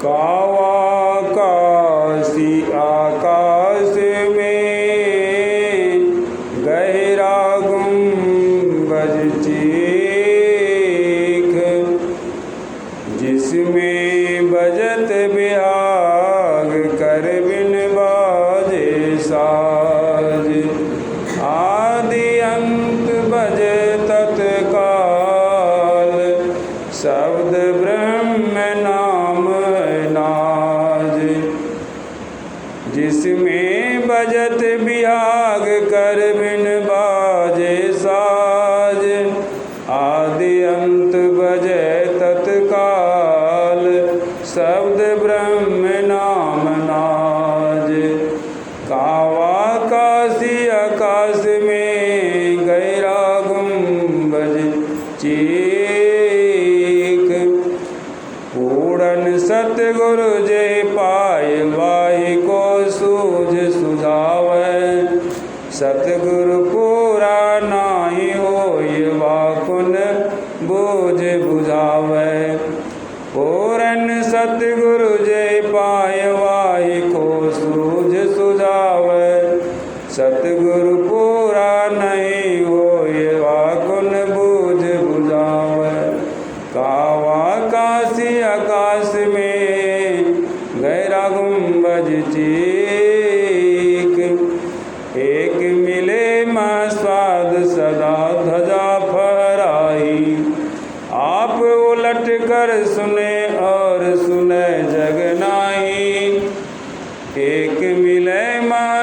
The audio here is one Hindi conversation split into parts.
कावाकाशी आकाश में गहरा गुंबज चीख, जिसमें बजत बिहाग कर बिन बाजे साज। आदि अंत बजे तत्काल, शब्द ब्रह्म नाम नाज। जिसमें बजत बिहाग कर बिन बाजे साज। आदि अंत बजे तत्काल, शब्द ब्रह्म नाम नाज। कावाकाशी आकाश में गहरा गुंबज चीख, पूरन सतगुरु जे पाए वाहि को सूझ सुझावे। सतगुरु पूरा नाहि होय वाकुन बूझ बुझावे। पूरन सतगुरु जे पाए वाहि को सूझ सुझावे। सतगुरु पूरा नहीं होय वाकुन बूझ बुझावे। कावाकाशी आकाश में गहरा गुंबज चीख, एक मिले स्वाद सदा ध्वजा फहराई। आप उलट कर सुने और सुने जग नाही। एक मिले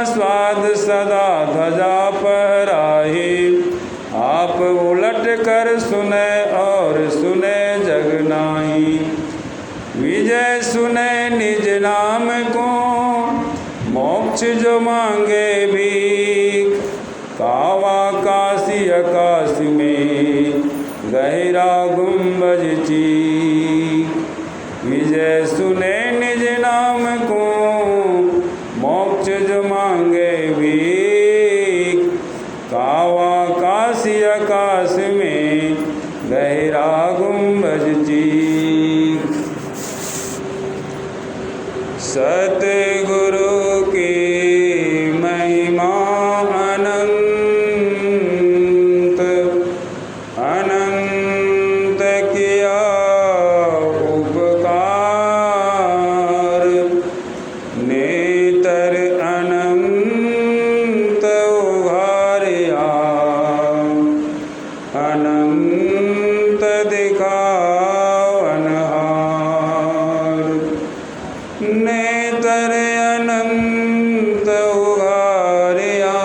स्वाद सदा ध्वजा फहराई। आप उलट कर सुने और सुने जग नाही। विजय सुने निज नाम को, मोक्ष जो मांगे भीख। कावाकाशी आकाश में गहरा गुंबज चीख, विजय सुने निज नाम को, मोक्ष जो मांगे भीख। कावाकाशी आकाश में गहरा गुंबज चीख। सतगुरु की महिमा अनंत, अनंत किया उपकार। नेतर अनंत उघारिया, अनंत दिखावनहार। नेतर अनंत उघारिया,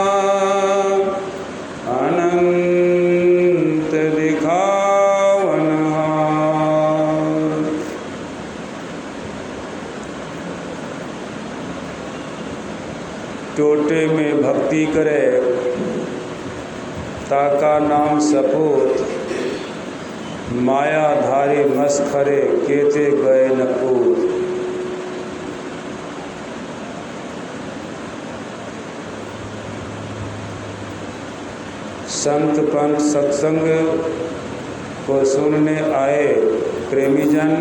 अनंत दिखावनहार। टोटे में भक्ति करे ताका नाम सपूत। मायाधारी मस्खरे केते गए न पूत। संत पंत सत्संग को सुनने आए प्रेमीजन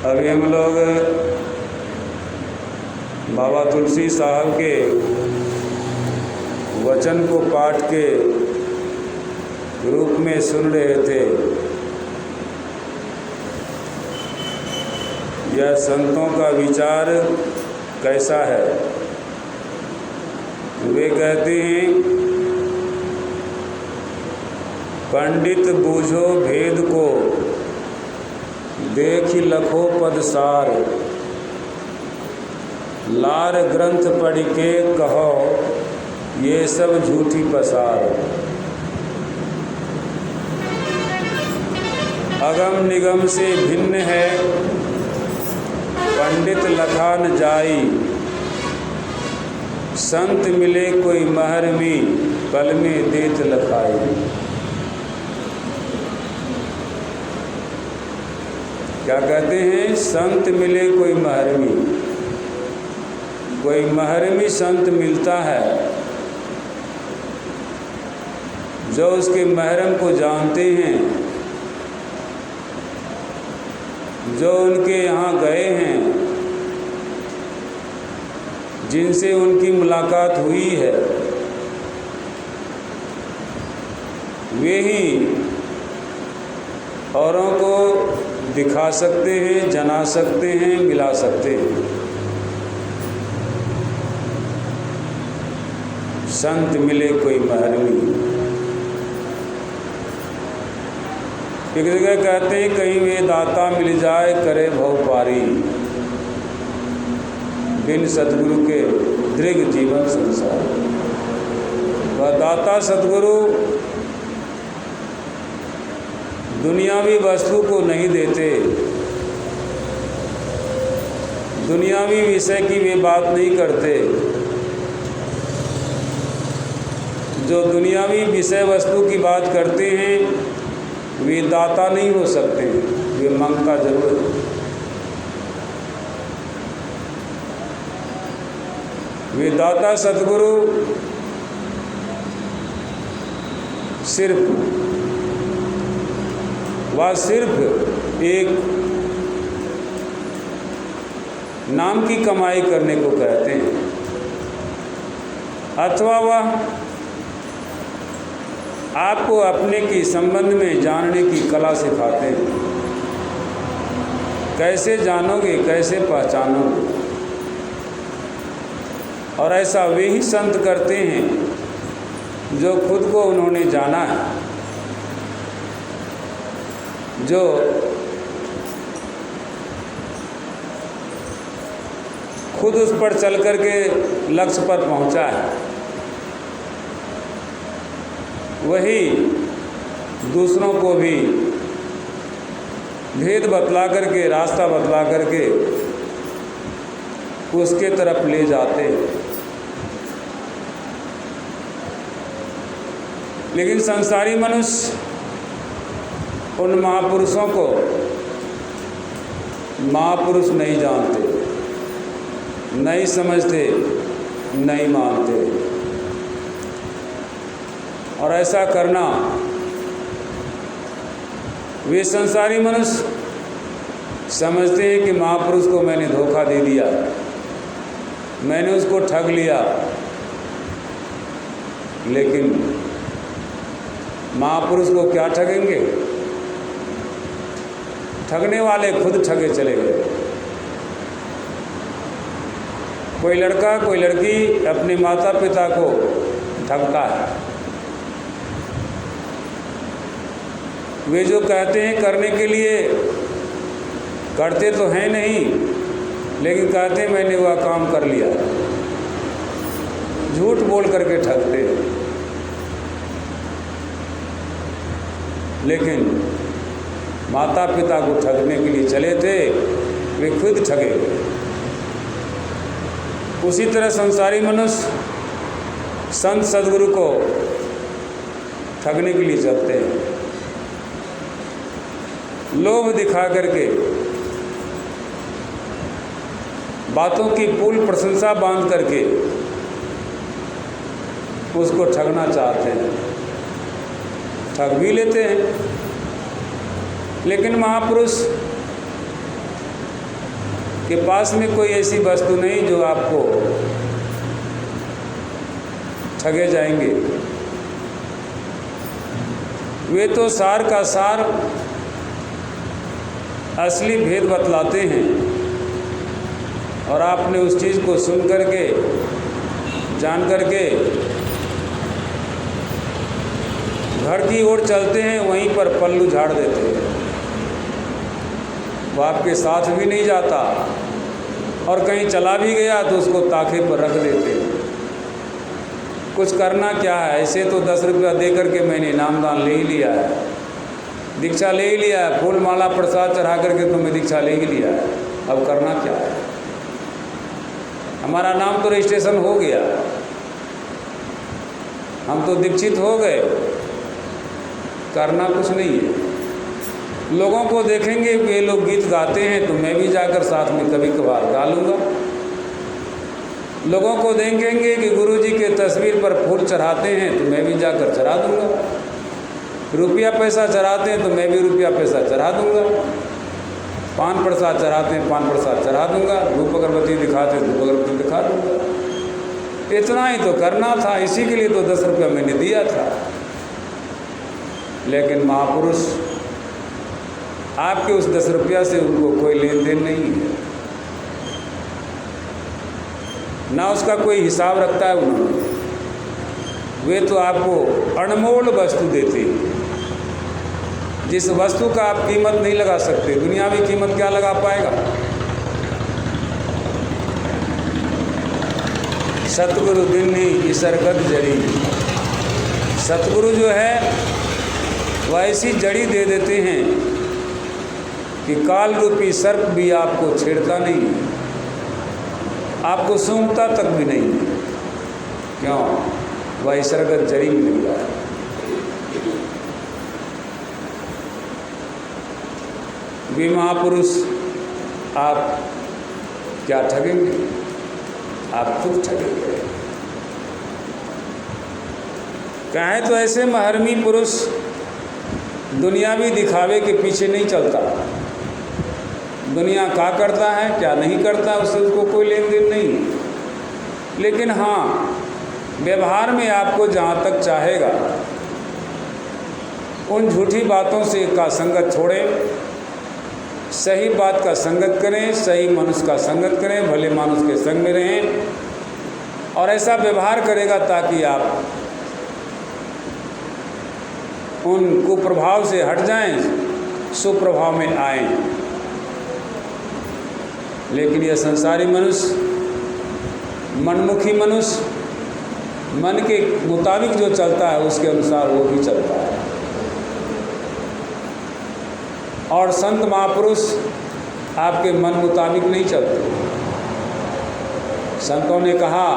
अभी हम लोग बाबा तुलसी साहब के वचन को पाठ के रूप में सुन रहे थे। यह संतों का विचार कैसा है। वे कहते हैं, पंडित बूझो भेद को, देखि लखो पद सार। लार ग्रंथ पढ़ के कहो, ये सब झूठी पसार। अगम निगम से भिन्न है, पंडित लखान जाई। संत मिले कोई महरमी, पल में देत लखाई। क्या कहते हैं? संत मिले कोई महरमी। कोई महरमी संत मिलता है जो उसके महरम को जानते हैं, जो उनके यहाँ गए हैं, जिनसे उनकी मुलाकात हुई है, वे ही औरों को दिखा सकते हैं, जना सकते हैं, मिला सकते हैं। संत मिले कोई महरमी। एक जगह कहते हैं कहीं वे दाता मिल जाए करे भव पारी, बिन सतगुरु के दृग जीवन संसार। वह दाता सतगुरु दुनियावी वस्तु को नहीं देते, दुनियावी विषय की वे बात नहीं करते। जो दुनियावी विषय वस्तु की बात करते हैं वे दाता नहीं हो सकते, वे मांगता जरूर है। वे दाता सतगुरु सिर्फ एक नाम की कमाई करने को कहते हैं, अथवा वह आपको अपने के संबंध में जानने की कला सिखाते हैं। कैसे जानोगे, कैसे पहचानोगे। और ऐसा वे ही संत करते हैं जो खुद को उन्होंने जाना है, जो खुद उस पर चल कर के लक्ष्य पर पहुंचा है। वही दूसरों को भी भेद बतला करके, रास्ता बतला करके उसके तरफ ले जाते हैं। लेकिन संसारी मनुष्य उन महापुरुषों को महापुरुष नहीं जानते, नहीं समझते, नहीं मानते। और ऐसा करना, वे संसारी मनुष्य समझते हैं कि महापुरुष को मैंने धोखा दे दिया, मैंने उसको ठग लिया। लेकिन महापुरुष को क्या ठगेंगे? ठगने वाले खुद ठगे चले गए। कोई लड़का, कोई लड़की अपने माता पिता को ठगता है। वे जो कहते हैं करने के लिए, करते तो हैं नहीं, लेकिन कहते हैं मैंने वह काम कर लिया। झूठ बोल करके ठगते हैं। लेकिन माता पिता को ठगने के लिए चले थे, वे खुद ठगे गए। उसी तरह संसारी मनुष्य संत सद्गुरु को ठगने के लिए चलते हैं। लोभ दिखा करके, बातों की पूर्ण प्रशंसा बांध करके उसको ठगना चाहते हैं, ठग भी लेते हैं। लेकिन महापुरुष के पास में कोई ऐसी वस्तु नहीं जो आपको ठगे जाएंगे। वे तो सार का सार असली भेद बतलाते हैं, और आपने उस चीज़ को सुन करके, जान करके घर की ओर चलते हैं, वहीं पर पल्लू झाड़ देते हैं। वो आपके साथ भी नहीं जाता, और कहीं चला भी गया तो उसको ताखे पर रख देते हैं। कुछ करना क्या है? ऐसे तो 10 रुपया दे करके मैंने इनामदान ले ही लिया है, दीक्षा ले ही लिया है, फूल माला प्रसाद चढ़ा करके तो मैं दीक्षा ले ही लिया है। अब करना क्या है? हमारा नाम तो रजिस्ट्रेशन हो गया, हम तो दीक्षित हो गए, करना कुछ नहीं है। लोगों को देखेंगे कि ये लोग गीत गाते हैं तो मैं भी जाकर साथ में कभी कभार गा लूँगा। लोगों को देखेंगे कि गुरुजी के तस्वीर पर फूल चढ़ाते हैं तो मैं भी जाकर चढ़ा दूँगा। रुपया पैसा चढ़ाते हैं तो मैं भी रुपया पैसा चढ़ा दूँगा, पान प्रसाद चढ़ाते हैं पान प्रसाद चढ़ा दूँगा, धूप अगरबत्ती दिखाते हैं धूप अगरबत्ती दिखा दूँगा। इतना ही तो करना था, इसी के लिए तो 10 रुपया मैंने दिया था। लेकिन महापुरुष आपके उस 10 रुपया से उनको कोई लेन देन नहीं है, ना उसका कोई हिसाब रखता है उन्होंने। वे तो आपको अनमोल वस्तु देते हैं, जिस वस्तु का आप कीमत नहीं लगा सकते, दुनियावी कीमत क्या लगा पाएगा। सतगुरु दिन्नी इसरगत जड़ी, सतगुरु जो है वह ऐसी जड़ी दे देते हैं कि काल रूपी सर्प भी आपको छेड़ता नहीं, आपको सूंघता तक भी नहीं। क्यों? वह इसरगत जड़ी मिल गया है। वे महापुरुष आप क्या ठगेंगे, आप खुद ठगेंगे। कहें तो ऐसे महर्मी पुरुष दुनियावी दिखावे के पीछे नहीं चलता, दुनिया क्या करता है क्या नहीं करता उससे उसको कोई लेन देन नहीं। लेकिन हाँ, व्यवहार में आपको जहाँ तक चाहेगा उन झूठी बातों से का संगत छोड़ें, सही बात का संगत करें, सही मनुष्य का संगत करें, भले मानुष के संग में रहें, और ऐसा व्यवहार करेगा ताकि आप उन कुप्रभाव से हट जाएं, सुप्रभाव में आएं। लेकिन यह संसारी मनुष्य, मनमुखी मनुष्य, मन के मुताबिक जो चलता है उसके अनुसार वो भी चलता है। और संत महापुरुष आपके मन मुताबिक नहीं चलते। संतों ने कहा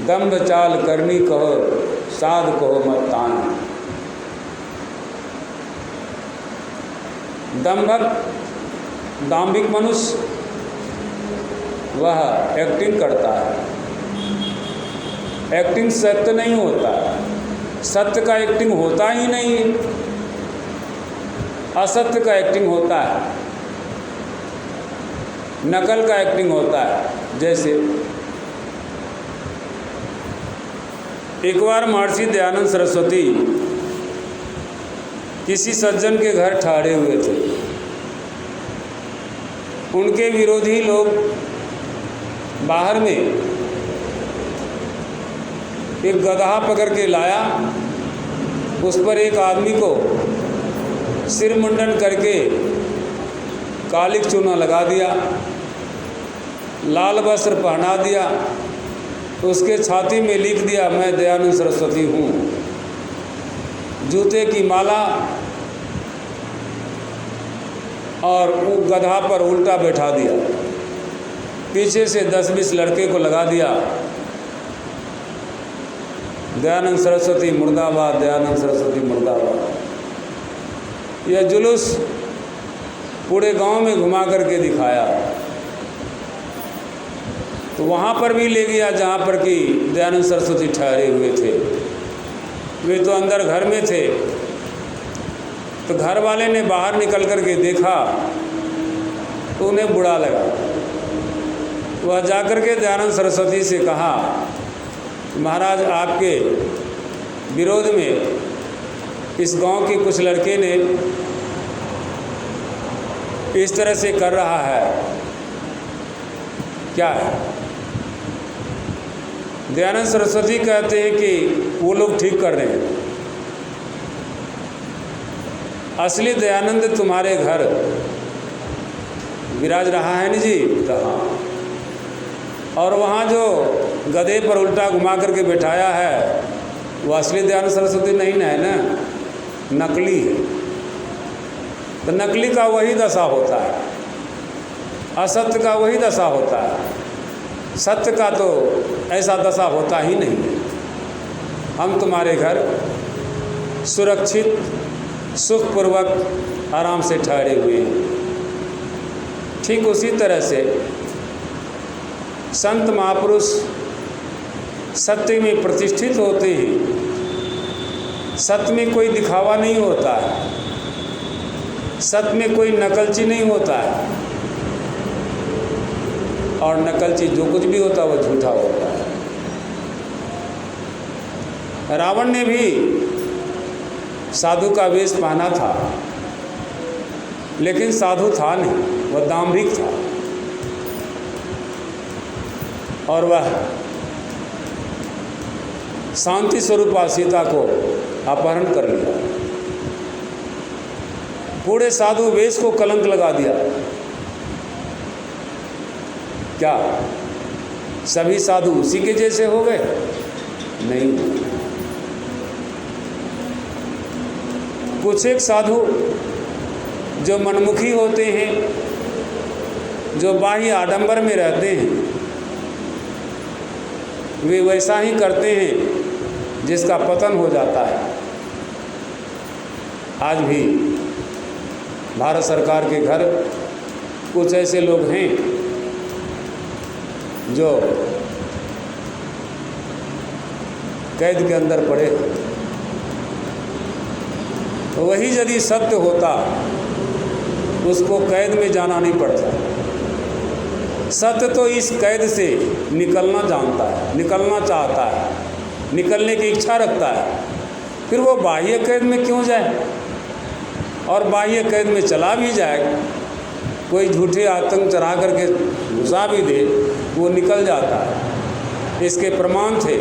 दम्भ चाल करनी कहो साध कहो मत तान। दम्भक दाम्भिक मनुष्य वह एक्टिंग करता है, एक्टिंग सत्य नहीं होता, सत्य का एक्टिंग होता ही नहीं, असत्य का एक्टिंग होता है, नकल का एक्टिंग होता है। जैसे एक बार महर्षि दयानंद सरस्वती किसी सज्जन के घर ठहरे हुए थे। उनके विरोधी लोग बाहर में एक गदहा पकड़ के लाया, उस पर एक आदमी को सिर मुंडन करके कालिक चूना लगा दिया, लाल वस्त्र पहना दिया, उसके छाती में लिख दिया मैं दयानंद सरस्वती हूँ। जूते की माला और वो गधा पर उल्टा बैठा दिया, पीछे से 10-20 लड़के को लगा दिया, दयानंद सरस्वती मुर्दाबाद, दयानंद सरस्वती मुर्दाबाद। यह जुलूस पूरे गांव में घुमा करके दिखाया। तो वहाँ पर भी ले गया जहाँ पर कि दयानंद सरस्वती ठहरे हुए थे। वे तो अंदर घर में थे, तो घर वाले ने बाहर निकल कर के देखा तो उन्हें बुरा लगा। वह जाकर के दयानंद सरस्वती से कहा, महाराज आपके विरोध में इस गांव के कुछ लड़के ने इस तरह से कर रहा है, क्या है? दयानंद सरस्वती कहते हैं कि वो लोग ठीक कर रहे हैं, असली दयानंद तुम्हारे घर विराज रहा है ना जी। तो हाँ, और वहाँ जो गधे पर उल्टा घुमा करके बैठाया है वो असली दयानंद सरस्वती नहीं ना है ना, नकली है। तो नकली का वही दशा होता है, असत्य का वही दशा होता है, सत्य का तो ऐसा दशा होता ही नहीं है। हम तुम्हारे घर सुरक्षित सुखपूर्वक आराम से ठहरे हुए हैं, ठीक उसी तरह से संत महापुरुष सत्य में प्रतिष्ठित होते हैं। सत्य में कोई दिखावा नहीं होता है, सत्य में कोई नकलची नहीं होता है, और नकलची जो कुछ भी होता है वो झूठा होता है। रावण ने भी साधु का वेश पहना था, लेकिन साधु था नहीं, वह दाम्भिक था, और वह शांति स्वरूपा सीता को अपहरण कर लिया। पूरे साधु वेश को कलंक लगा दिया। क्या सभी साधु उसी के जैसे हो गए? नहीं। कुछ एक साधु जो मनमुखी होते हैं, जो बाह्य आडंबर में रहते हैं, वे वैसा ही करते हैं जिसका पतन हो जाता है। आज भी भारत सरकार के घर कुछ ऐसे लोग हैं जो कैद के अंदर पड़े। वही यदि सत्य होता उसको कैद में जाना नहीं पड़ता। सत्य तो इस कैद से निकलना जानता है, निकलना चाहता है, निकलने की इच्छा रखता है, फिर वो बाह्य कैद में क्यों जाए? और बाह्य कैद में चला भी जाए, कोई झूठे आतंक चढ़ा करके घुसा भी दे, वो निकल जाता है। इसके प्रमाण थे,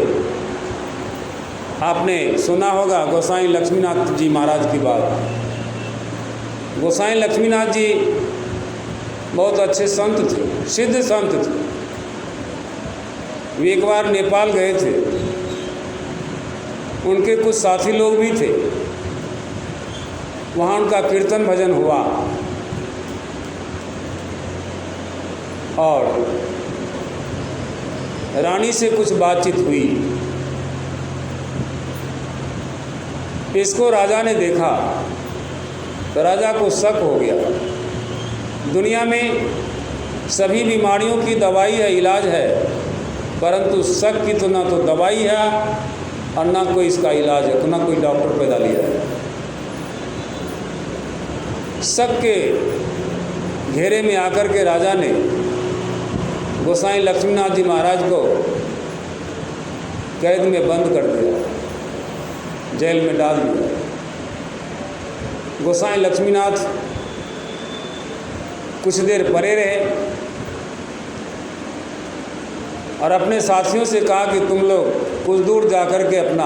आपने सुना होगा गोसाई लक्ष्मीनाथ जी महाराज की बात। गोसाई लक्ष्मीनाथ जी बहुत अच्छे संत थे, सिद्ध संत थे। वे एक बार नेपाल गए थे, उनके कुछ साथी लोग भी थे। वहाँ उनका कीर्तन भजन हुआ और रानी से कुछ बातचीत हुई। इसको राजा ने देखा तो राजा को शक हो गया। दुनिया में सभी बीमारियों की दवाई है, इलाज है, परंतु शक की तो ना तो दवाई है और ना कोई इसका इलाज है, ना कोई डॉक्टर पैदा लिया है। शक के घेरे में आकर के राजा ने गोसाई लक्ष्मीनाथ जी महाराज को कैद में बंद कर दिया, जेल में डाल दिया। गोसाई लक्ष्मीनाथ कुछ देर परे रहे और अपने साथियों से कहा कि तुम लोग कुछ दूर जाकर के अपना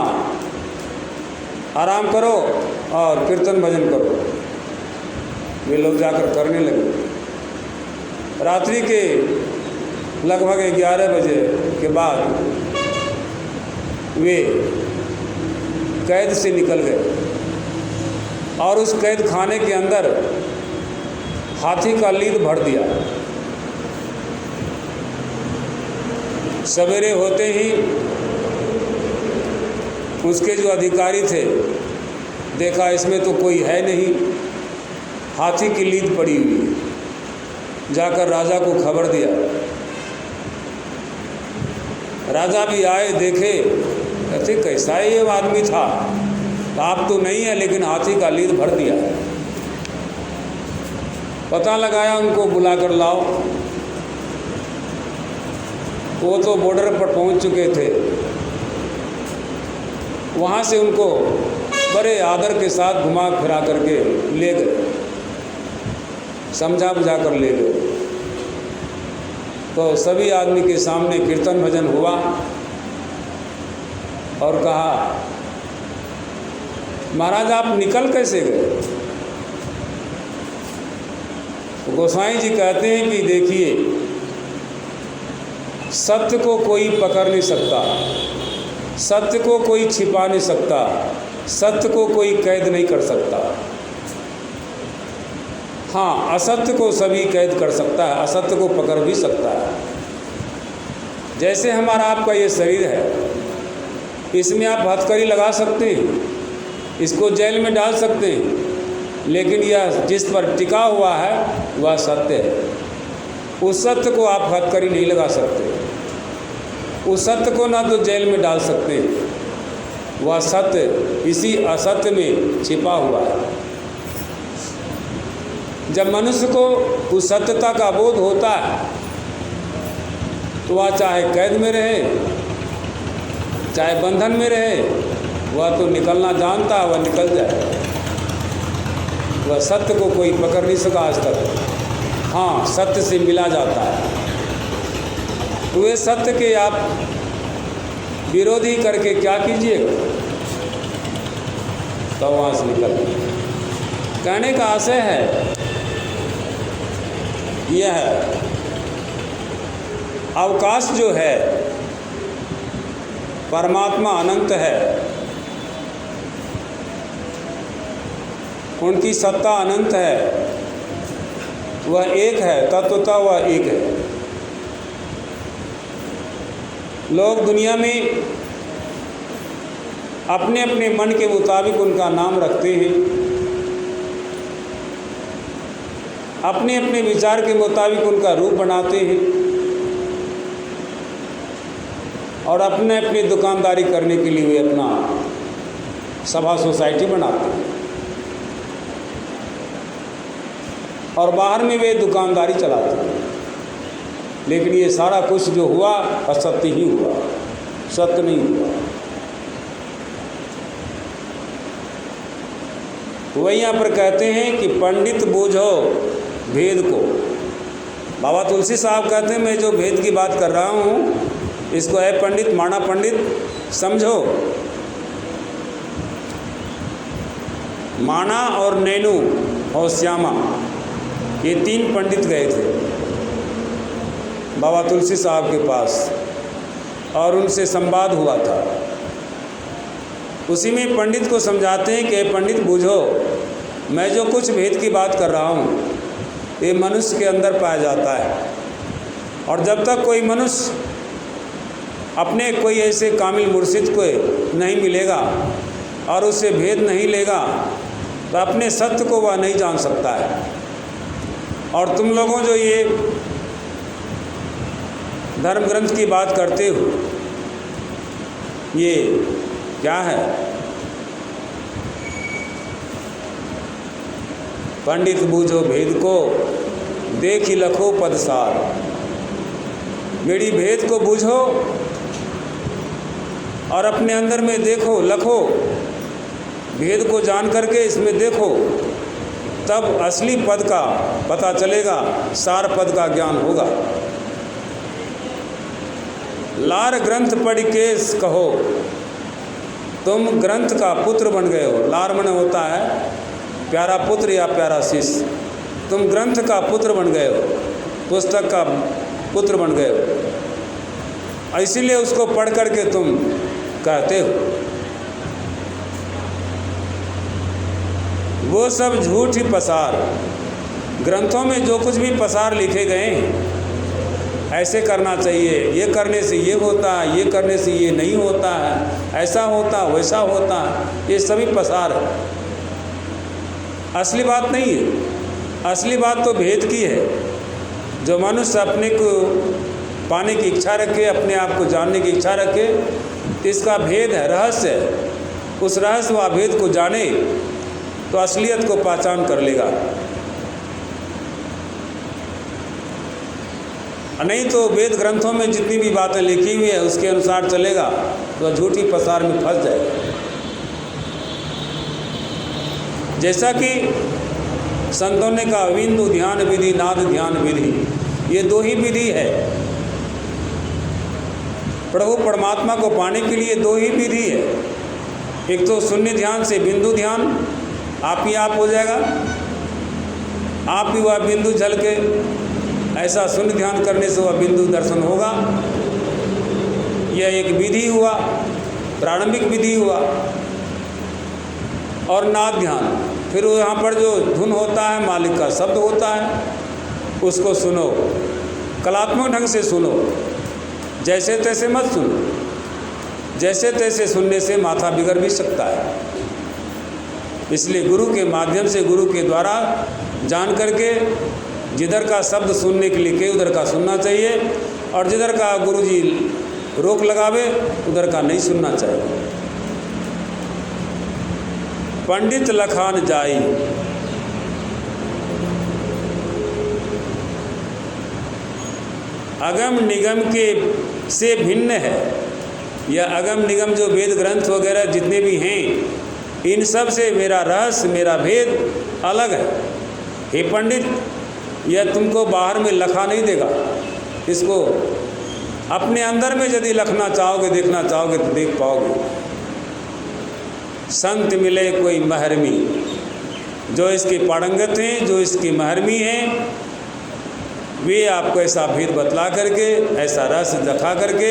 आराम करो और कीर्तन भजन करो। वे लोग जाकर करने लगे। रात्रि के लगभग 11 बजे के बाद वे कैद से निकल गए और उस कैद खाने के अंदर हाथी का लीद भर दिया। सवेरे होते ही उसके जो अधिकारी थे, देखा इसमें तो कोई है नहीं, हाथी की लीद पड़ी हुई। जाकर राजा को खबर दिया। राजा भी आए, देखे, कहते कैसा ये आदमी था, आप तो नहीं है लेकिन हाथी का लीद भर दिया। पता लगाया, उनको बुला कर लाओ। वो तो बॉर्डर पर पहुंच चुके थे। वहाँ से उनको बड़े आदर के साथ घुमा फिरा करके ले गए, समझा बुझा कर ले गए। तो सभी आदमी के सामने कीर्तन भजन हुआ और कहा, महाराज आप निकल कैसे गए? तो गोसाई जी कहते हैं कि देखिए, सत्य को कोई पकड़ नहीं सकता, सत्य को कोई छिपा नहीं सकता, सत्य को कोई कैद नहीं कर सकता। हाँ, असत्य को सभी कैद कर सकता है, असत्य को पकड़ भी सकता है। जैसे हमारा आपका ये शरीर है, इसमें आप हथकड़ी लगा सकते हैं, इसको जेल में डाल सकते हैं, लेकिन यह जिस पर टिका हुआ है वह सत्य है। उस सत्य को आप हथकड़ी नहीं लगा सकते, उस सत्य को ना तो जेल में डाल सकते, वह सत्य इसी असत्य में छिपा हुआ है। जब मनुष्य को उस सत्यता का बोध होता है तो वह चाहे कैद में रहे, चाहे बंधन में रहे, वह तो निकलना जानता है, वह निकल जाए। वह सत्य को कोई पकड़ नहीं सका आज तक। हाँ, सत्य से मिला जाता है। तो वे सत्य के आप विरोधी करके क्या कीजिएगा, तो वहाँ से निकल। कहने का आशय है यह है, अवकाश जो है, परमात्मा अनंत है, उनकी सत्ता अनंत है, वह एक है, तत्वतः वह एक है। लोग दुनिया में अपने अपने मन के मुताबिक उनका नाम रखते हैं, अपने अपने विचार के मुताबिक उनका रूप बनाते हैं और अपने अपनी दुकानदारी करने के लिए वे अपना सभा सोसाइटी बनाते हैं और बाहर में वे दुकानदारी चलाते हैं। लेकिन ये सारा कुछ जो हुआ असत्य ही हुआ, सत्य नहीं हुआ। तो वही यहाँ पर कहते हैं कि पंडित बूझो भेद को। बाबा तुलसी साहब कहते हैं मैं जो भेद की बात कर रहा हूँ इसको है पंडित, माना पंडित समझो। माना और नैनू और श्यामा, ये 3 पंडित गए थे बाबा तुलसी साहब के पास और उनसे संवाद हुआ था। उसी में पंडित को समझाते हैं कि पंडित बूझो, मैं जो कुछ भेद की बात कर रहा हूँ ये मनुष्य के अंदर पाया जाता है। और जब तक कोई मनुष्य अपने कोई ऐसे कामिल मुर्शिद को नहीं मिलेगा और उससे भेद नहीं लेगा तो अपने सत्य को वह नहीं जान सकता है। और तुम लोगों जो ये धर्म ग्रंथ की बात करते हो, ये क्या है? पंडित बूझो भेद को, देखी लखो पदसार। मेरी भेद को बूझो और अपने अंदर में देखो, लखो, भेद को जान करके इसमें देखो, तब असली पद का पता चलेगा, सार पद का ज्ञान होगा। लार ग्रंथ पढ़ के कहो तुम ग्रंथ का पुत्र बन गए हो। लार मन होता है प्यारा पुत्र या प्यारा शिष्य। तुम ग्रंथ का पुत्र बन गए हो, पुस्तक का पुत्र बन गए हो, इसीलिए उसको पढ़ करके तुम कहते हो। वो सब झूठ ही पसार। ग्रंथों में जो कुछ भी पसार लिखे गए हैं, ऐसे करना चाहिए, ये करने से ये होता है, ये करने से ये नहीं होता है, ऐसा होता वैसा होता है, ये सभी पसार है। असली बात नहीं है। असली बात तो भेद की है। जो मनुष्य अपने को पाने की इच्छा रखे, अपने आप को जानने की इच्छा रखे, इसका भेद है, रहस्य है। उस रहस्य व भेद को जाने तो असलियत को पहचान कर लेगा। नहीं तो वेद ग्रंथों में जितनी भी बातें लिखी हुई है उसके अनुसार चलेगा तो झूठी पसार में फंस जाएगा। जैसा कि संतों ने कहा, बिंदु ध्यान विधि, नाद ध्यान विधि, ये 2 ही विधि है। प्रभु परमात्मा को पाने के लिए 2 ही विधि है। एक तो शून्य ध्यान से बिंदु ध्यान, आप ही आप हो जाएगा, आप ही वह बिंदु झलके, ऐसा शून्य ध्यान करने से वह बिंदु दर्शन होगा। यह एक विधि हुआ, प्रारंभिक विधि हुआ। और नाद ध्यान, फिर यहाँ पर जो धुन होता है, मालिक का शब्द होता है, उसको सुनो, कलात्मक ढंग से सुनो, जैसे तैसे मत सुनो। जैसे तैसे सुनने से माथा बिगड़ भी सकता है। इसलिए गुरु के माध्यम से, गुरु के द्वारा जान करके जिधर का शब्द सुनने के लिए कहे उधर का सुनना चाहिए, और जिधर का गुरुजी रोक लगावे उधर का नहीं सुनना चाहिए। पंडित लखान जाई, अगम निगम के से भिन्न है। यह अगम निगम जो वेद ग्रंथ वगैरह जितने भी हैं, इन सब से मेरा रहस्य, मेरा भेद अलग है। हे पंडित, यह तुमको बाहर में लखा नहीं देगा। इसको अपने अंदर में यदि लखना चाहोगे, देखना चाहोगे तो देख पाओगे। संत मिले कोई महरमी, जो इसके पारंगत हैं, जो इसके महरमी हैं, वे आपको ऐसा भेद बतला करके, ऐसा रस दिखा करके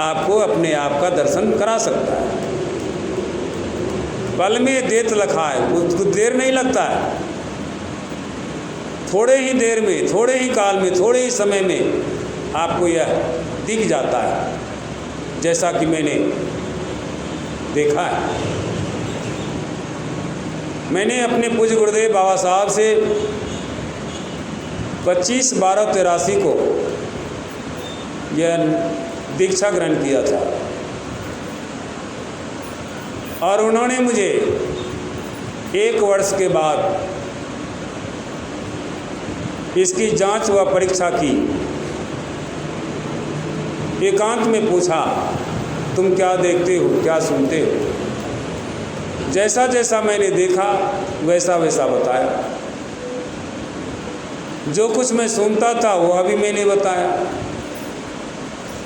आपको अपने आप का दर्शन करा सकता है। पल में देत लखा है, कुछ देर नहीं लगता है। थोड़े ही देर में, थोड़े ही काल में, थोड़े ही समय में आपको यह दिख जाता है, जैसा कि मैंने देखा है। मैंने अपने पूज्य गुरुदेव बाबा साहब से 25/12/83 को यह दीक्षा ग्रहण किया था, और उन्होंने मुझे 1 वर्ष के बाद इसकी जांच व परीक्षा की। एकांत में पूछा, तुम क्या देखते हो, क्या सुनते हो? जैसा जैसा मैंने देखा वैसा वैसा बताया। जो कुछ मैं सुनता था वो अभी मैंने बताया।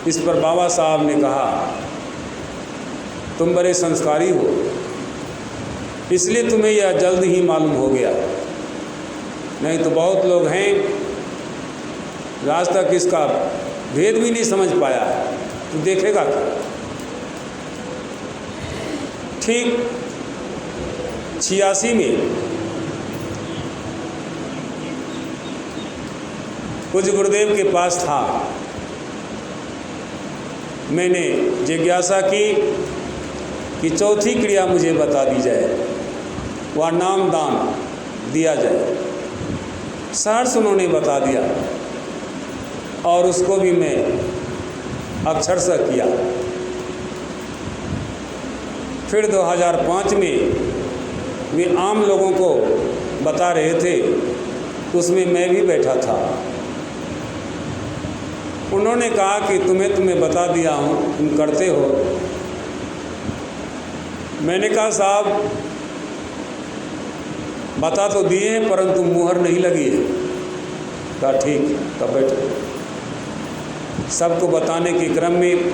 इस पर बाबा साहब ने कहा, तुम बड़े संस्कारी हो, इसलिए तुम्हें यह जल्द ही मालूम हो गया। नहीं तो बहुत लोग हैं आज तक इसका भेद भी नहीं समझ पाया है, तो देखेगा क्या। ठीक 86 में पूज्य गुरुदेव के पास था। मैंने जिज्ञासा की कि चौथी क्रिया मुझे बता दी जाए, वह नाम दान दिया जाए। सहर्ष उन्होंने बता दिया, और उसको भी मैं अक्षरशः किया। फिर 2005 में वे आम लोगों को बता रहे थे, उसमें मैं भी बैठा था। उन्होंने कहा कि तुम्हें बता दिया हूँ, तुम करते हो। मैंने कहा साहब बता तो दिए हैं, परंतु मुहर नहीं लगी है। कहा ठीक, तब बैठो। सबको बताने के क्रम में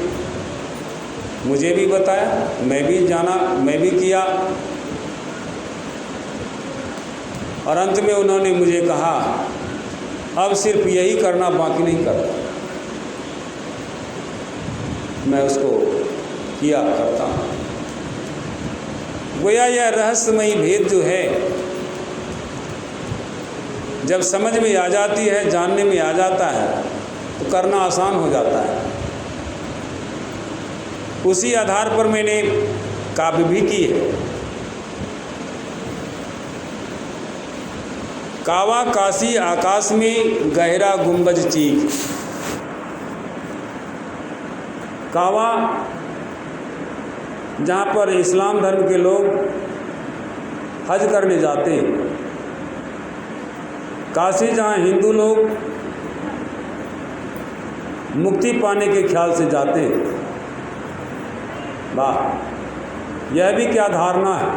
मुझे भी बताया, मैं भी जाना, मैं भी किया, और अंत में उन्होंने मुझे कहा अब सिर्फ यही करना, बाकी नहीं करना। मैं उसको किया करता हूँ। गोया यह रहस्यमयी भेद जो है, जब समझ में आ जाती है, जानने में आ जाता है, तो करना आसान हो जाता है। उसी आधार पर मैंने काव्य भी की है। कावा काशी आकाश में गहरा गुंबज चीख। कावा जहाँ पर इस्लाम धर्म के लोग हज करने जाते हैं, काशी जहाँ हिंदू लोग मुक्ति पाने के ख्याल से जाते हैं। वाह, यह भी क्या धारणा है।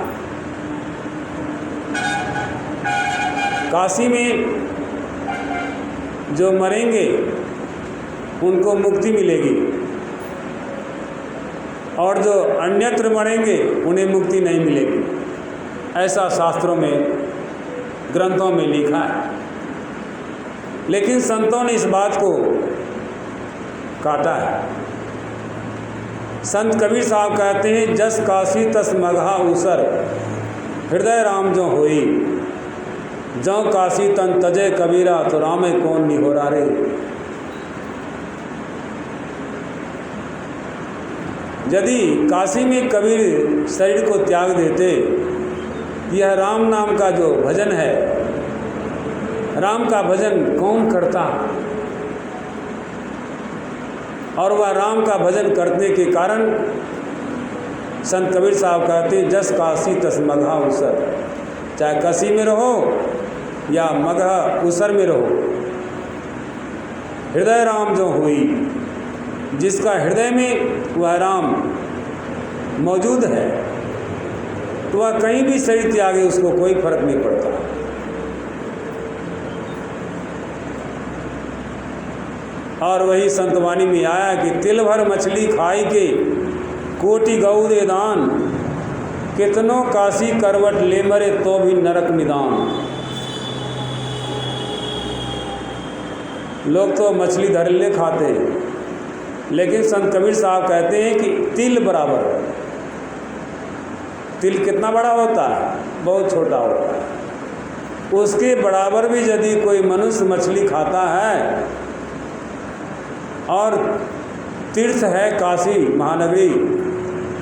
काशी में जो मरेंगे उनको मुक्ति मिलेगी, और जो अन्यत्र मरेंगे उन्हें मुक्ति नहीं मिलेगी। ऐसा शास्त्रों में, ग्रंथों में लिखा है। लेकिन संतों ने इस बात को काटा है। संत कबीर साहब कहते हैं, जस काशी तस मगहा उसर, हृदय राम जो होई, जौ काशी तन तजे कबीरा, तो रामे कौन निहोरा रे। यदि काशी में कबीर शरीर को त्याग देते, यह राम नाम का जो भजन है राम का भजन कौन करता, और वह राम का भजन करने के कारण संत कबीर साहब कहते हैं जस काशी तस मगहा उसर, चाहे काशी में रहो या मगहा उसर में रहो, हृदय राम जो हुई, जिसका हृदय में वह राम मौजूद है तो वह कहीं भी शरीर त्यागे उसको कोई फर्क नहीं पड़ता। और वही संतवाणी में आया कि तिल भर मछली खाई के कोटि गऊ दे दान, कितनों काशी करवट ले मरे तो भी नरक निदान। लोग तो मछली धरले खाते हैं, लेकिन संत कबीर साहब कहते हैं कि तिल बराबर, तिल कितना बड़ा होता है, बहुत छोटा होता है, उसके बराबर भी यदि कोई मनुष्य मछली खाता है और तीर्थ है काशी महानगरी,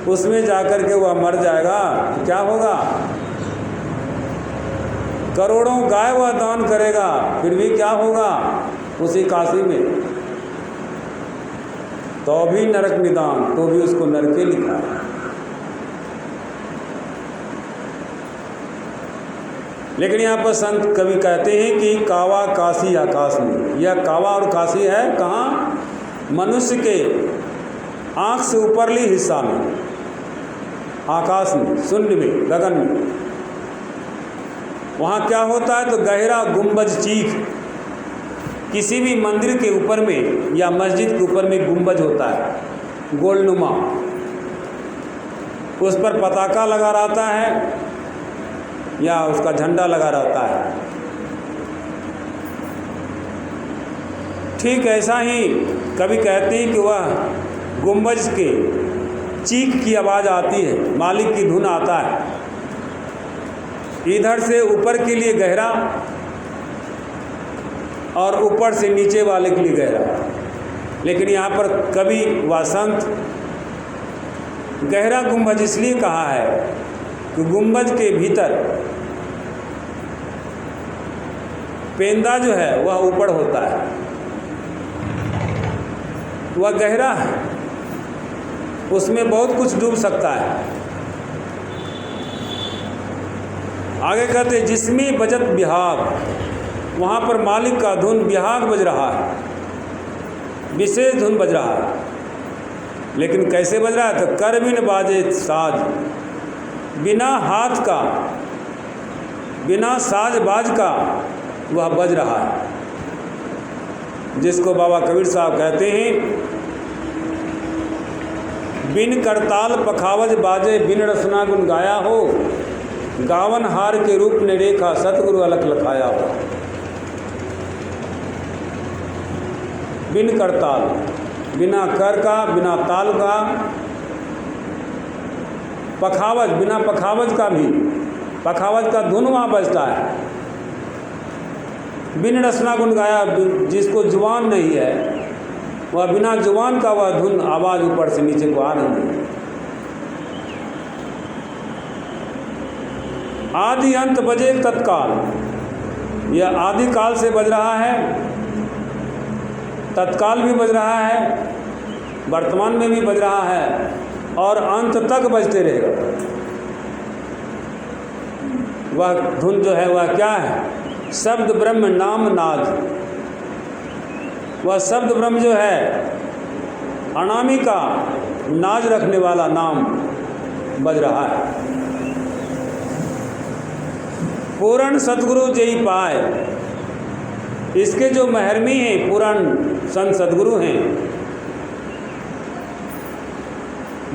उसमें जाकर के वह मर जाएगा तो क्या होगा? करोड़ों गाय वह दान करेगा, फिर भी क्या होगा उसी काशी में? तो भी नरक निदान, तो भी उसको नरके लिखा है। लेकिन यहाँ पर संत कवि कहते हैं कि कावा काशी आकाश में, यह कावा और काशी है कहाँ? मनुष्य के आँख से ऊपरली हिस्सा में, आकाश में, शून्य में, गगन में। वहाँ क्या होता है? तो गहरा गुंबज चीख, किसी भी मंदिर के ऊपर में या मस्जिद के ऊपर में गुंबज होता है गोलनुमा, उस पर पताका लगा रहता है या उसका झंडा लगा रहता है। ठीक ऐसा ही कभी कहते हैं कि वह गुंबज के चीख की आवाज़ आती है, मालिक की धुन आता है, इधर से ऊपर के लिए गहरा और ऊपर से नीचे वाले के लिए गहरा। लेकिन यहाँ पर कवि व संत गहरा गुंबज इसलिए कहा है कि गुंबज के भीतर पेंदा जो है वह ऊपर होता है, वह गहरा है, उसमें बहुत कुछ डूब सकता है। आगे कहते जिसमें बजत बिहाग, वहाँ पर मालिक का धुन बिहाग बज रहा है, विशेष धुन बज रहा है। लेकिन कैसे बज रहा है? तो कर बिन बाजे साज, बिना हाथ का, बिना साज बाज का वह बज रहा है, जिसको बाबा कबीर साहब कहते हैं बिन करताल पखावज बाजे, बिन रसना गुन गाया हो, गावन हार के रूप ने रेखा सतगुरु अलख लखाया हो। बिन करताल, बिना कर का, बिना ताल का, पखावज, बिना पखावज का भी, पखावज का धुन वहाँ बजता है। बिन रसना गुन गाया, जिसको जुबान नहीं है वह बिना जुबान का वह धुन आवाज़ ऊपर से नीचे को आ रही है। आदि अंत बजे तत्काल, यह आदि काल से बज रहा है, तत्काल भी बज रहा है, वर्तमान में भी बज रहा है और अंत तक बजते रहेगा। वह धुन जो है वह क्या है? शब्द ब्रह्म नाम नाद, वह शब्द ब्रह्म जो है अनामिका नाज रखने वाला नाम बज रहा है। पूर्ण सतगुरु जय पाए, इसके जो महरमी हैं पूर्ण संत सतगुरु हैं,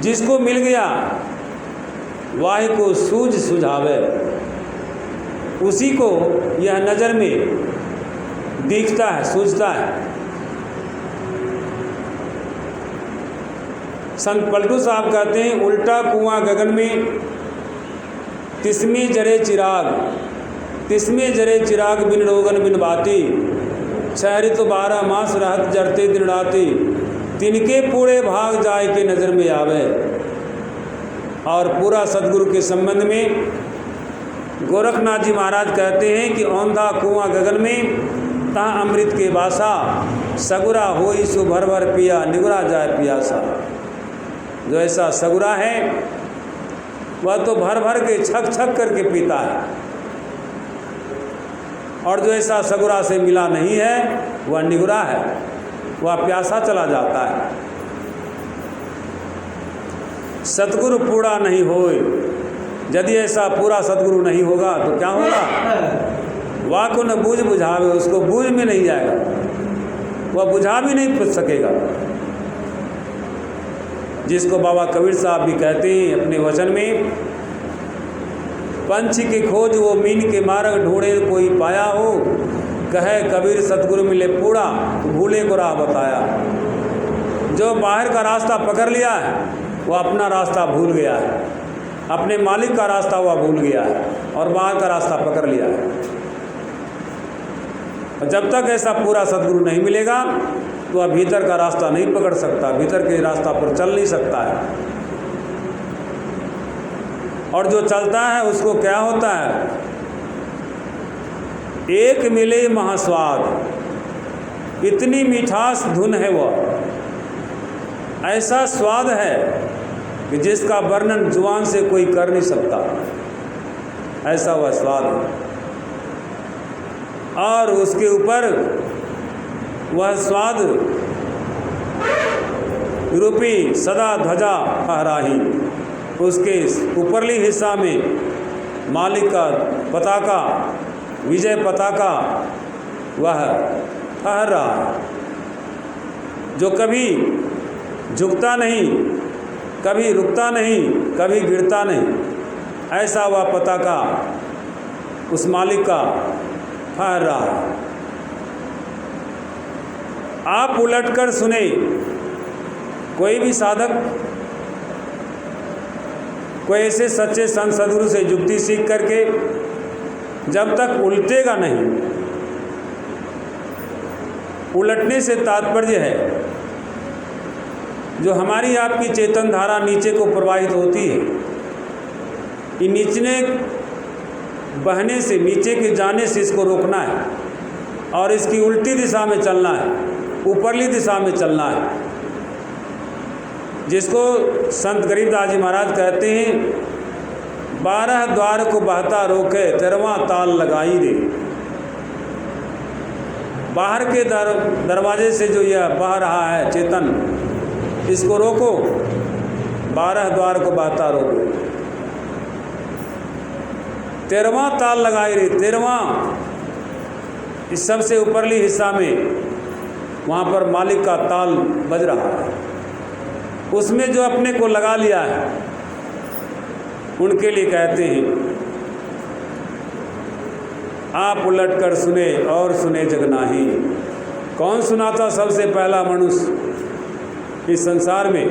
जिसको मिल गया वाहि को सूझ सुझावे, उसी को यह नज़र में दिखता है, सूझता है। संत पलटू साहब कहते हैं उल्टा कुआं गगन में तिस्मे जरे चिराग, तिस्मे जरे चिराग बिन रोगन बिन बाती, शहरी तो 12 मास रहत जरते दिन राती, तिनके पूरे भाग जाए के नज़र में आवे। और पूरा सदगुरु के संबंध में गोरखनाथ जी महाराज कहते हैं कि औंधा कुआं गगन में ता अमृत के बासा, सगुरा होई सो भर भर पिया, निगुरा जाए पियासा। जो ऐसा सगुरा है वह तो भर भर के छक छक करके पीता है, और जो ऐसा सगुरा से मिला नहीं है वह निगुरा है, वह प्यासा चला जाता है। सतगुरु पूरा नहीं होए, यदि ऐसा पूरा सतगुरु नहीं होगा तो क्या होगा? वाको न बूझ बुझावे, उसको बूझ में नहीं जाएगा, वह बुझा भी नहीं पूछ सकेगा। जिसको बाबा कबीर साहब भी कहते हैं अपने वचन में, पंछी के खोज वो मीन के मार्ग ढूंढे कोई पाया हो, कहे कबीर सतगुरु मिले पूरा तो भूले को राह बताया। जो बाहर का रास्ता पकड़ लिया है वो अपना रास्ता भूल गया है, अपने मालिक का रास्ता वह भूल गया है और बाहर का रास्ता पकड़ लिया है। और जब तक ऐसा पूरा सतगुरु नहीं मिलेगा तो वह भीतर का रास्ता नहीं पकड़ सकता, भीतर के रास्ता पर चल नहीं सकता है। और जो चलता है उसको क्या होता है? एक मिले महास्वाद, इतनी मिठास धुन है वह, ऐसा स्वाद है कि जिसका वर्णन जुबान से कोई कर नहीं सकता, ऐसा वह स्वाद है। और उसके ऊपर वह स्वाद रूपी सदा ध्वजा फहराही, उसके ऊपरली हिस्सा में मालिक का पताका, विजय पताका वह फहर रहा है, जो कभी झुकता नहीं, कभी रुकता नहीं, कभी गिरता नहीं, ऐसा वह पताका उस मालिक का फहर रहा है। आप उलटकर सुने, कोई भी साधक कोई ऐसे सच्चे संत सदगुरु से युक्ति सीख करके जब तक उल्टेगा नहीं, उलटने से तात्पर्य है जो हमारी आपकी चेतन धारा नीचे को प्रवाहित होती है, ये नीचे बहने से, नीचे के जाने से इसको रोकना है और इसकी उल्टी दिशा में चलना है, ऊपरली दिशा में चलना है। जिसको संत गरीबदास जी महाराज कहते हैं, 12 द्वार को बहता रोके 13वां ताल लगाई दे। बाहर के दरवाजे से जो यह बह रहा है चेतन, इसको रोको, 12 द्वार को बहता रोको, 13वां ताल लगाई रे। 13वां इस सबसे ऊपरली हिस्सा में वहाँ पर मालिक का ताल बज रहा है, उसमें जो अपने को लगा लिया है उनके लिए कहते हैं, आप उलट कर सुने और सुने जग नाही। कौन सुनाता? सबसे पहला मनुष्य इस संसार में।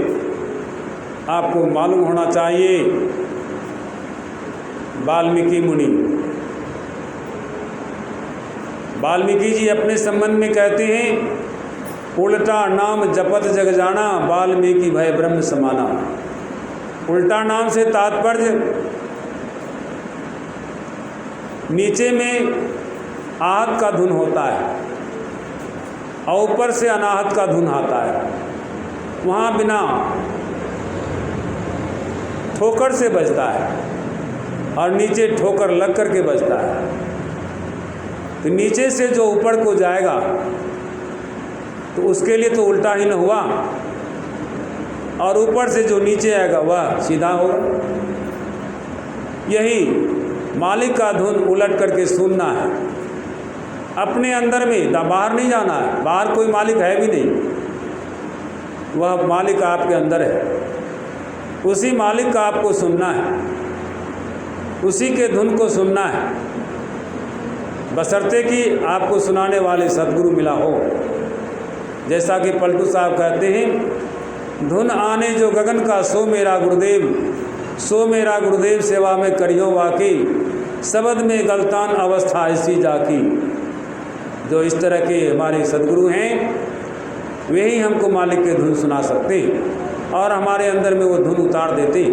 आपको मालूम होना चाहिए, वाल्मीकि मुनि। वाल्मीकि जी अपने संबंध में कहते हैं, उल्टा नाम जपत जग जाना, वाल्मीकि भय ब्रह्म समाना। उल्टा नाम से तात्पर्य नीचे में आहत का धुन होता है और ऊपर से अनाहत का धुन आता है। वहाँ बिना ठोकर से बजता है और नीचे ठोकर लग करके बजता है। तो नीचे से जो ऊपर को जाएगा तो उसके लिए तो उल्टा ही न हुआ, और ऊपर से जो नीचे आएगा वह सीधा होगा। यही मालिक का धुन उलट करके सुनना है, अपने अंदर में, बाहर नहीं जाना है। बाहर कोई मालिक है भी नहीं, वह मालिक आपके अंदर है। उसी मालिक का आपको सुनना है, उसी के धुन को सुनना है, बशर्ते कि आपको सुनाने वाले सद्गुरु मिला हो। जैसा कि पलटू साहब कहते हैं, धुन आने जो गगन का सो मेरा गुरुदेव, सो मेरा गुरुदेव सेवा में करियो वाकी, शब्द में गलतान अवस्था ऐसी जाकी। जो इस तरह के हमारे सद्गुरु हैं वे ही हमको मालिक के धुन सुना सकते हैं और हमारे अंदर में वो धुन उतार देते।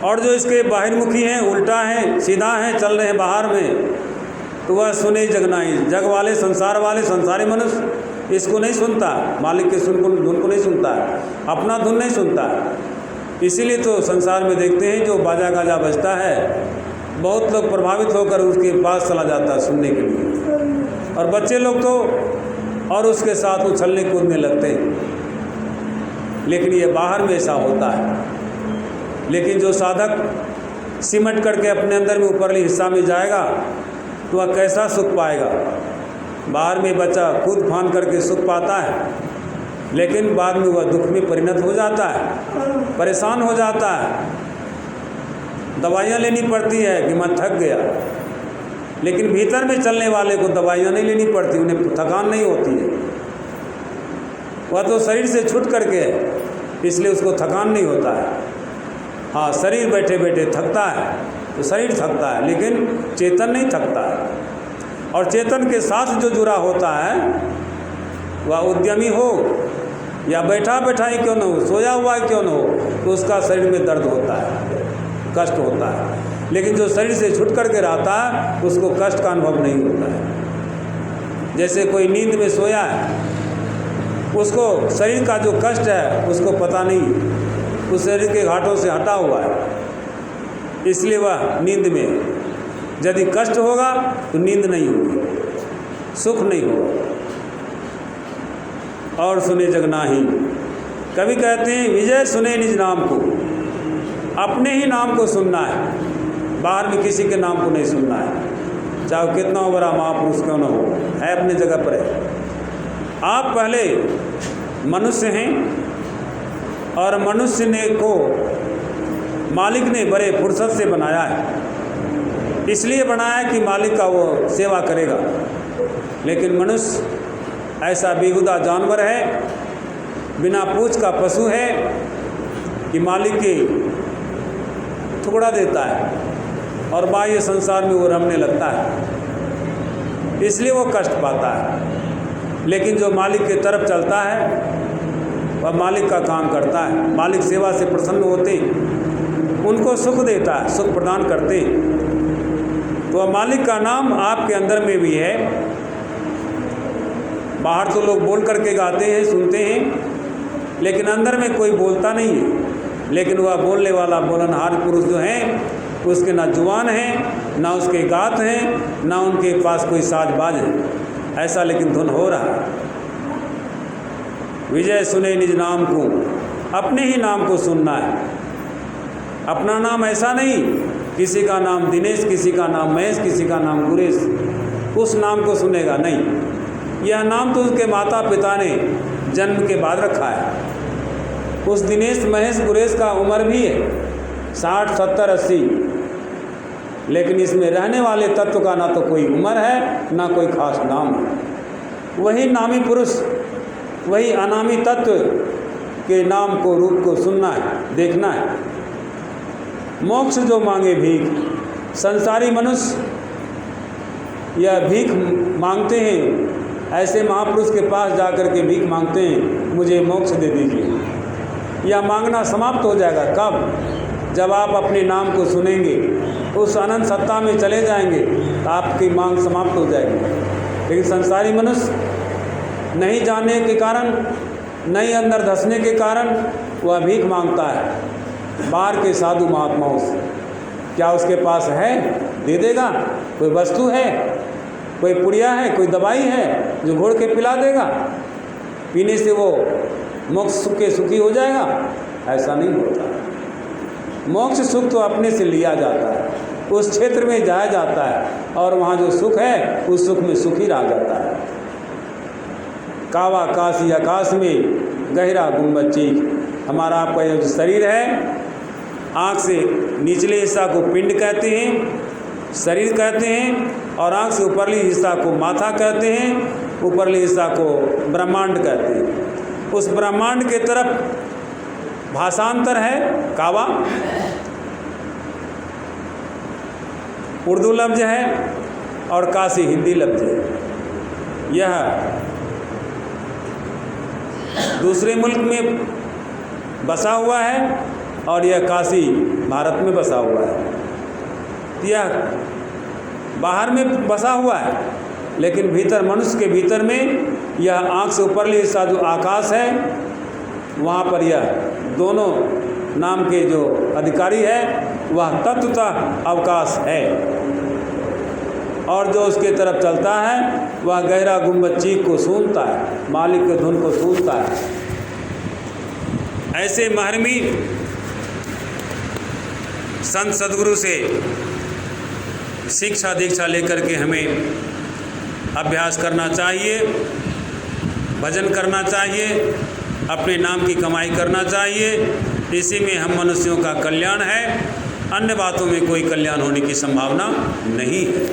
और जो इसके बाहिरमुखी हैं, उल्टा हैं, सीधा हैं, चल रहे हैं बाहर में, तो वह सुने जग नाही। जग वाले, संसार वाले, संसारी मनुष्य इसको नहीं सुनता, मालिक के धुन को नहीं सुनता, अपना धुन नहीं सुनता। इसीलिए तो संसार में देखते हैं जो बाजा गाजा बजता है, बहुत लोग प्रभावित होकर उसके पास चला जाता है सुनने के लिए, और बच्चे लोग तो और उसके साथ उछलने कूदने लगते हैं। लेकिन ये बाहर में ऐसा होता है। लेकिन जो साधक सिमट करके अपने अंदर में ऊपरली हिस्सा में जाएगा तो वह कैसा सुख पाएगा। बाहर में बच्चा कूद फान करके सुख पाता है, लेकिन बाद में वह दुख में परिणत हो जाता है, परेशान हो जाता है, दवाइयाँ लेनी पड़ती है कि मैं थक गया। लेकिन भीतर में चलने वाले को दवाइयाँ नहीं लेनी पड़ती, उन्हें थकान नहीं होती है। वह तो शरीर से छूट करके है, इसलिए उसको थकान नहीं होता है। हाँ, शरीर बैठे बैठे थकता है तो शरीर थकता है, लेकिन चेतन नहीं थकता है। और चेतन के साथ जो जुड़ा होता है वह उद्यमी हो या बैठा बैठा ही क्यों न हो, सोया हुआ ही क्यों न हो, तो उसका शरीर में दर्द होता है, कष्ट होता है। लेकिन जो शरीर से छूट करके रहता है उसको कष्ट का अनुभव नहीं होता है। जैसे कोई नींद में सोया है, उसको शरीर का जो कष्ट है उसको पता नहीं, उस शरीर के घाटों से हटा हुआ है, इसलिए वह नींद में, यदि कष्ट होगा तो नींद नहीं होगी, सुख नहीं होगा। और सुने जग नाही, कभी कहते हैं विजय सुने निज नाम को, अपने ही नाम को सुनना है, बाहर में किसी के नाम को नहीं सुनना है, चाहे कितना बड़ा महापुरुष क्यों न हो, है अपने जगह पर है। आप पहले मनुष्य हैं और मनुष्य ने को मालिक ने बड़े फुर्सत से बनाया है, इसलिए बनाया कि मालिक का वो सेवा करेगा। लेकिन मनुष्य ऐसा बेहुदा जानवर है, बिना पूछ का पशु है कि मालिक के टुकड़ा देता है और बाह्य संसार में वो रमने लगता है, इसलिए वो कष्ट पाता है। लेकिन जो मालिक की तरफ चलता है वह मालिक का काम करता है, मालिक सेवा से प्रसन्न होते, उनको सुख देता है, सुख प्रदान करते। तो वह मालिक का नाम आपके अंदर में भी है। बाहर तो लोग बोल करके गाते हैं, सुनते हैं, लेकिन अंदर में कोई बोलता नहीं है। लेकिन वह बोलने वाला बोलनहार पुरुष जो हैं उसके ना जुबान है, ना उसके गात हैं, ना उनके पास कोई साजबाज है, ऐसा लेकिन धुन हो रहा है। विजय सुने निज नाम को, अपने ही नाम को सुनना है। अपना नाम ऐसा नहीं, किसी का नाम दिनेश, किसी का नाम महेश, किसी का नाम गुरेश, उस नाम को सुनेगा नहीं। यह नाम तो उसके माता पिता ने जन्म के बाद रखा है। उस दिनेश महेश गुरेश का उम्र भी है 60, 70, 80, लेकिन इसमें रहने वाले तत्व का ना तो कोई उम्र है, ना कोई खास नाम है। वही नामी पुरुष, वही अनामी तत्व के नाम को, रूप को सुनना है, देखना है। मोक्ष जो मांगे भीख, संसारी मनुष्य यह भीख मांगते हैं, ऐसे महापुरुष के पास जाकर के भीख मांगते हैं, मुझे मोक्ष दे दीजिए। यह मांगना समाप्त हो जाएगा कब? जब आप अपने नाम को सुनेंगे, उस अनंत सत्ता में चले जाएंगे, तो आपकी मांग समाप्त हो जाएगी। लेकिन संसारी मनुष्य नहीं जानने के कारण, नहीं अंदर धंसने के कारण वह भीख मांगता है बाहर के साधु महात्माओं से। क्या उसके पास है? दे देगा। कोई वस्तु है, कोई पुड़िया है, कोई दवाई है जो घोड़ के पिला देगा, पीने से वो मोक्ष सुख के सुखी हो जाएगा? ऐसा नहीं होता। मोक्ष सुख तो अपने से लिया जाता है, उस क्षेत्र में जाया जाता है और वहाँ जो सुख है उस सुख में सुखी रह जाता है। कावा काशी आकाश में गहरा गुंबद चीख। हमारा आपका जो शरीर है, आँख से निचले हिस्सा को पिंड कहते हैं, शरीर कहते हैं, और आँख से ऊपरली हिस्सा को माथा कहते हैं, ऊपरली हिस्सा को ब्रह्मांड कहते हैं। उस ब्रह्मांड के तरफ भाषांतर है कावा, उर्दू लफ्ज है, और काशी हिंदी लफ्ज है। यह दूसरे मुल्क में बसा हुआ है और यह काशी भारत में बसा हुआ है, यह बाहर में बसा हुआ है, लेकिन भीतर मनुष्य के भीतर में यह आँख से ऊपरली हिस्सा जो आकाश है, वहाँ पर यह दोनों नाम के जो अधिकारी है वह तत्वतः अवकाश है, और जो उसके तरफ चलता है वह गहरा गुंबद चीख को सूंघता है, मालिक के धुन को सूंघता है। ऐसे महर्मी संत सदगुरु से शिक्षा दीक्षा लेकर के हमें अभ्यास करना चाहिए, भजन करना चाहिए, अपने नाम की कमाई करना चाहिए। इसी में हम मनुष्यों का कल्याण है, अन्य बातों में कोई कल्याण होने की संभावना नहीं है।